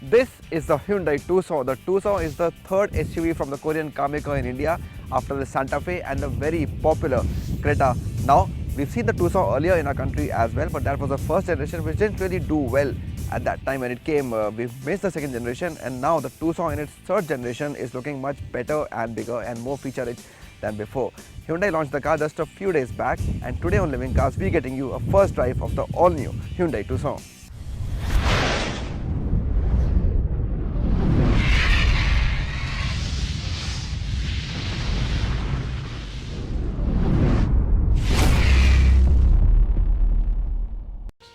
This is the Hyundai Tucson. The Tucson is the third SUV from the Korean car maker in India after the Santa Fe and the very popular Creta. Now, we've seen the Tucson earlier in our country as well, but that was the first generation which didn't really do well at that time when it came. We've missed the second generation, and now the Tucson in its third generation is looking much better and bigger and more feature-rich than before. Hyundai launched the car just a few days back, and today on Living Cars, we're getting you a first drive of the all-new Hyundai Tucson.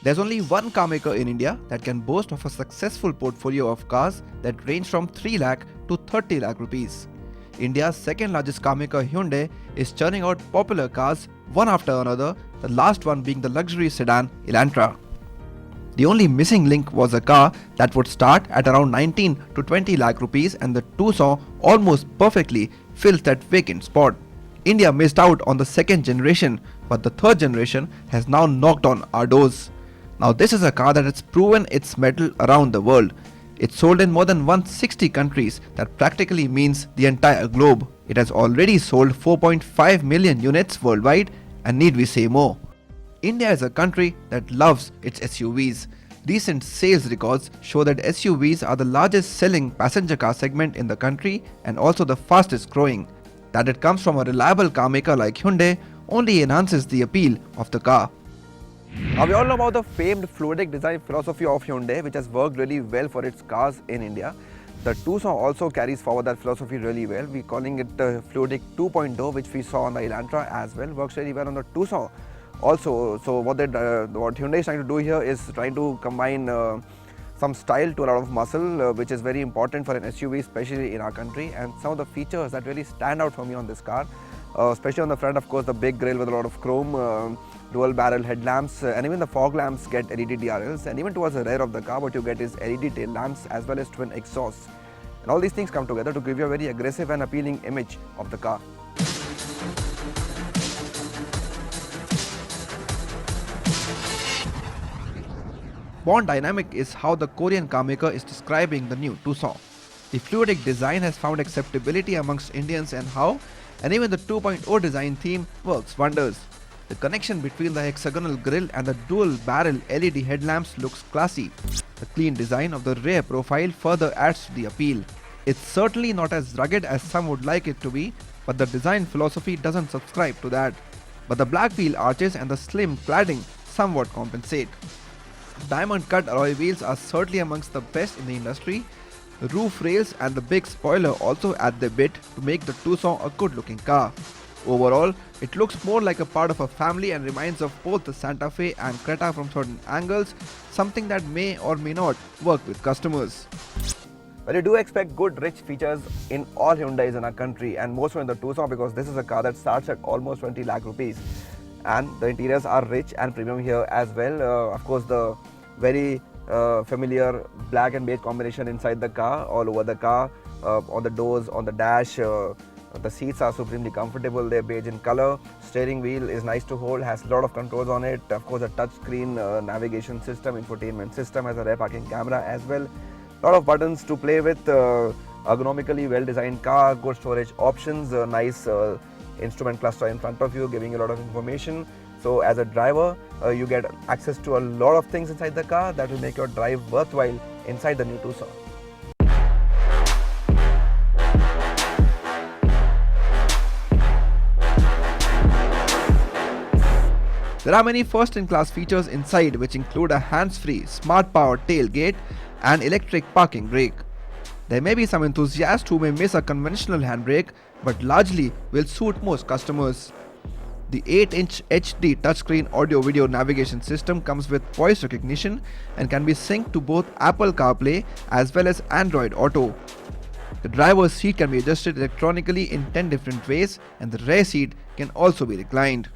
There's only one car maker in India that can boast of a successful portfolio of cars that range from 3 lakh to 30 lakh rupees. India's second largest car maker Hyundai is churning out popular cars one after another, the last one being the luxury sedan Elantra. The only missing link was a car that would start at around 19 to 20 lakh rupees, and the Tucson almost perfectly fills that vacant spot. India missed out on the second generation, but the third generation has now knocked on our doors. Now this is a car that has proven its mettle around the world. It's sold in more than 160 countries, that practically means the entire globe. It has already sold 4.5 million units worldwide, and need we say more? India is a country that loves its SUVs. Recent sales records show that SUVs are the largest selling passenger car segment in the country and also the fastest growing. That it comes from a reliable car maker like Hyundai only enhances the appeal of the car. Now we all know about the famed fluidic design philosophy of Hyundai, which has worked really well for its cars in India. The Tucson also carries forward that philosophy really well. We're calling it the fluidic 2.0, which we saw on the Elantra as well. Works really well on the Tucson also. So what Hyundai is trying to do here is trying to combine some style to a lot of muscle, which is very important for an SUV, especially in our country. And some of the features that really stand out for me on this car, especially on the front, of course, the big grille with a lot of chrome, dual barrel headlamps, and even the fog lamps get LED DRLs, and even towards the rear of the car what you get is LED tail lamps as well as twin exhausts. And all these things come together to give you a very aggressive and appealing image of the car. Born dynamic is how the Korean car maker is describing the new Tucson. The fluidic design has found acceptability amongst Indians and even the 2.0 design theme works wonders. The connection between the hexagonal grille and the dual barrel LED headlamps looks classy. The clean design of the rear profile further adds to the appeal. It's certainly not as rugged as some would like it to be, but the design philosophy doesn't subscribe to that. But the black wheel arches and the slim cladding somewhat compensate. Diamond cut alloy wheels are certainly amongst the best in the industry. The roof rails and the big spoiler also add their bit to make the Tucson a good looking car. Overall, it looks more like a part of a family and reminds of both the Santa Fe and Creta from certain angles, something that may or may not work with customers. But you do expect good rich features in all Hyundais in our country, and more so in the Tucson, because this is a car that starts at almost 20 lakh rupees. And the interiors are rich and premium here as well. Of course, the very familiar black and beige combination inside the car, all over the car, on the doors, on the dash. The seats are supremely comfortable, they're beige in color. Steering wheel is nice to hold, has a lot of controls on it. Of course, a touchscreen navigation system, infotainment system, has a rear parking camera as well. A lot of buttons to play with, ergonomically well designed car, good storage options, nice instrument cluster in front of you, giving you a lot of information. So as a driver, you get access to a lot of things inside the car that will make your drive worthwhile inside the new Tucson. There are many first-in-class features inside, which include a hands-free, smart-powered tailgate and electric parking brake. There may be some enthusiasts who may miss a conventional handbrake, but largely will suit most customers. The 8-inch HD touchscreen audio-video navigation system comes with voice recognition and can be synced to both Apple CarPlay as well as Android Auto. The driver's seat can be adjusted electronically in 10 different ways, and the rear seat can also be reclined.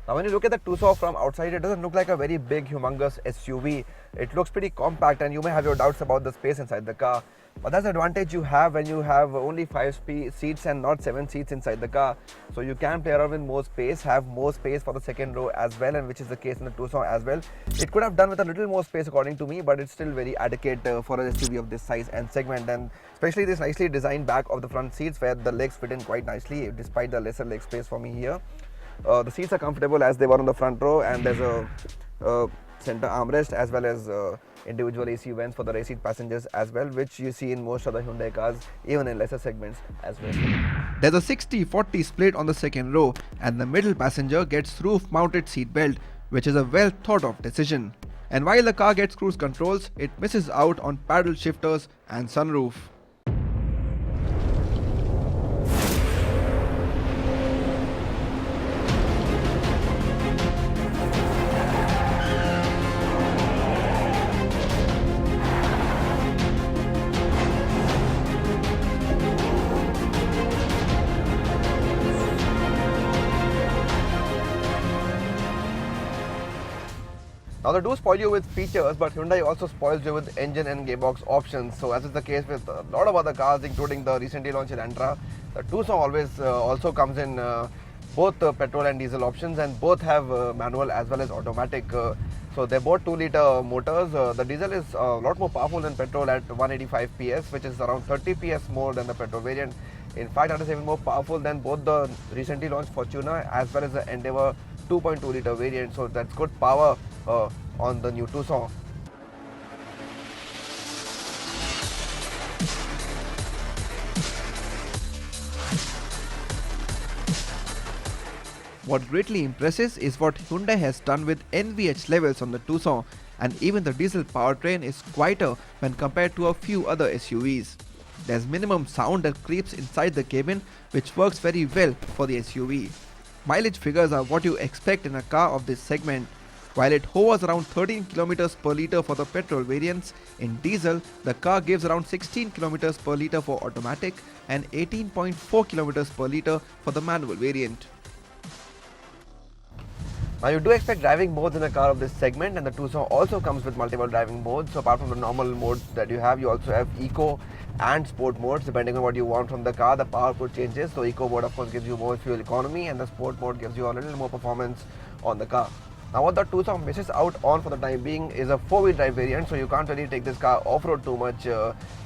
Now when you look at the Tucson from outside, it doesn't look like a very big, humongous SUV. It looks pretty compact, and you may have your doubts about the space inside the car. But that's the advantage you have when you have only 5 seats and not 7 seats inside the car. So you can play around with more space, have more space for the second row as well, and which is the case in the Tucson as well. It could have done with a little more space according to me, but it's still very adequate for an SUV of this size and segment, and especially this nicely designed back of the front seats where the legs fit in quite nicely despite the lesser leg space for me here. The seats are comfortable as they were on the front row, and there's a center armrest as well as individual AC vents for the rear seat passengers as well, which you see in most of the Hyundai cars, even in lesser segments as well. There's a 60-40 split on the second row, and the middle passenger gets roof-mounted seat belt, which is a well thought of decision. And while the car gets cruise controls, it misses out on paddle shifters and sunroof. Now they do spoil you with features, but Hyundai also spoils you with engine and gearbox options. So as is the case with a lot of other cars, including the recently launched Elantra, the Tucson always also comes in both petrol and diesel options, and both have manual as well as automatic. So they're both 2-liter motors. The diesel is a lot more powerful than petrol at 185 PS, which is around 30 PS more than the petrol variant. In fact, that is even more powerful than both the recently launched Fortuner as well as the Endeavour 2.2-liter variant. So that's good power on the new Tucson. What greatly impresses is what Hyundai has done with NVH levels on the Tucson, and even the diesel powertrain is quieter when compared to a few other SUVs. There's minimum sound that creeps inside the cabin, which works very well for the SUV. Mileage figures are what you expect in a car of this segment. While it hovers around 13 km per litre for the petrol variants, in diesel the car gives around 16 km per litre for automatic and 18.4 km per litre for the manual variant. Now you do expect driving modes in a car of this segment, and the Tucson also comes with multiple driving modes. So apart from the normal modes that you also have Eco and Sport modes depending on what you want from the car. The power output changes. So Eco mode of course gives you more fuel economy, and the Sport mode gives you a little more performance on the car. Now what the Tucson misses out on for the time being is a 4-wheel drive variant, so you can't really take this car off-road too much.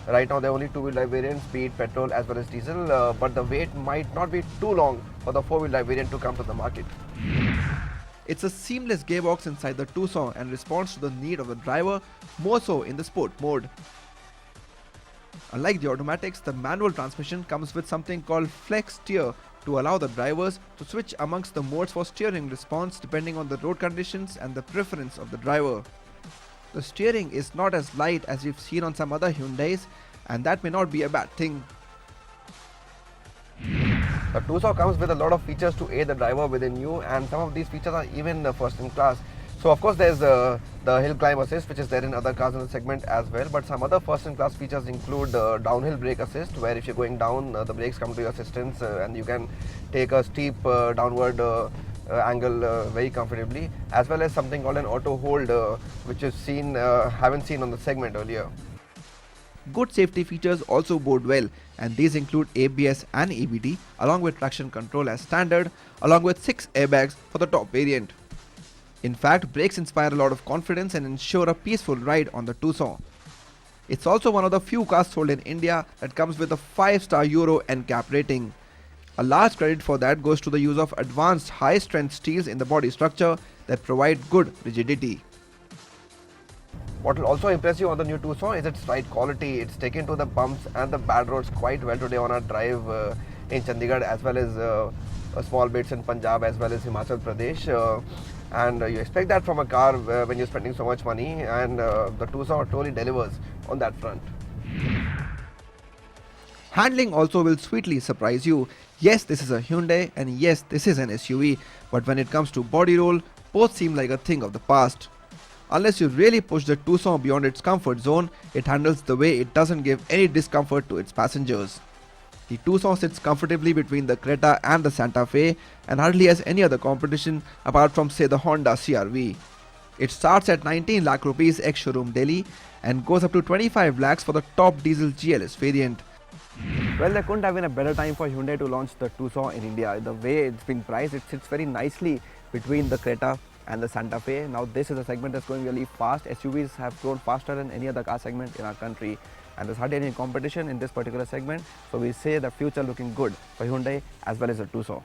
Right now there are only 2-wheel drive variants, be it petrol as well as diesel, but the wait might not be too long for the 4-wheel drive variant to come to the market. It's a seamless gearbox inside the Tucson and responds to the need of the driver, more so in the sport mode. Unlike the automatics, the manual transmission comes with something called flex steer to allow the drivers to switch amongst the modes for steering response depending on the road conditions and the preference of the driver. The steering is not as light as we've seen on some other Hyundais, and that may not be a bad thing. The Tucson comes with a lot of features to aid the driver within you, and some of these features are even first in class. So of course there's the hill climb assist, which is there in other cars in the segment as well, but some other first in class features include downhill brake assist, where if you're going down, the brakes come to your assistance and you can take a steep downward angle very comfortably, as well as something called an auto hold, which is haven't seen on the segment earlier. Good safety features also bode well, and these include ABS and EBD along with traction control as standard, along with 6 airbags for the top variant. In fact, brakes inspire a lot of confidence and ensure a peaceful ride on the Tucson. It's also one of the few cars sold in India that comes with a 5-star Euro NCAP rating. A large credit for that goes to the use of advanced high-strength steels in the body structure that provide good rigidity. What will also impress you on the new Tucson is its ride quality. It's taken to the bumps and the bad roads quite well today on our drive in Chandigarh, as well as small bits in Punjab as well as Himachal Pradesh. And you expect that from a car when you're spending so much money, and the Tucson totally delivers on that front. Handling also will sweetly surprise you. Yes, this is a Hyundai, and yes, this is an SUV, but when it comes to body roll, both seem like a thing of the past. Unless you really push the Tucson beyond its comfort zone, it handles the way it doesn't give any discomfort to its passengers. The Tucson sits comfortably between the Creta and the Santa Fe and hardly has any other competition apart from say the Honda CR-V. It starts at 19 lakh rupees ex-showroom Delhi and goes up to 25 lakhs for the top diesel GLS variant. Well, there couldn't have been a better time for Hyundai to launch the Tucson in India. The way it's been priced, it sits very nicely between the Creta and the Santa Fe. Now this is a segment that's going really fast. SUVs have grown faster than any other car segment in our country, and there's hardly any competition in this particular segment. So we say the future looking good for Hyundai as well as the Tucson.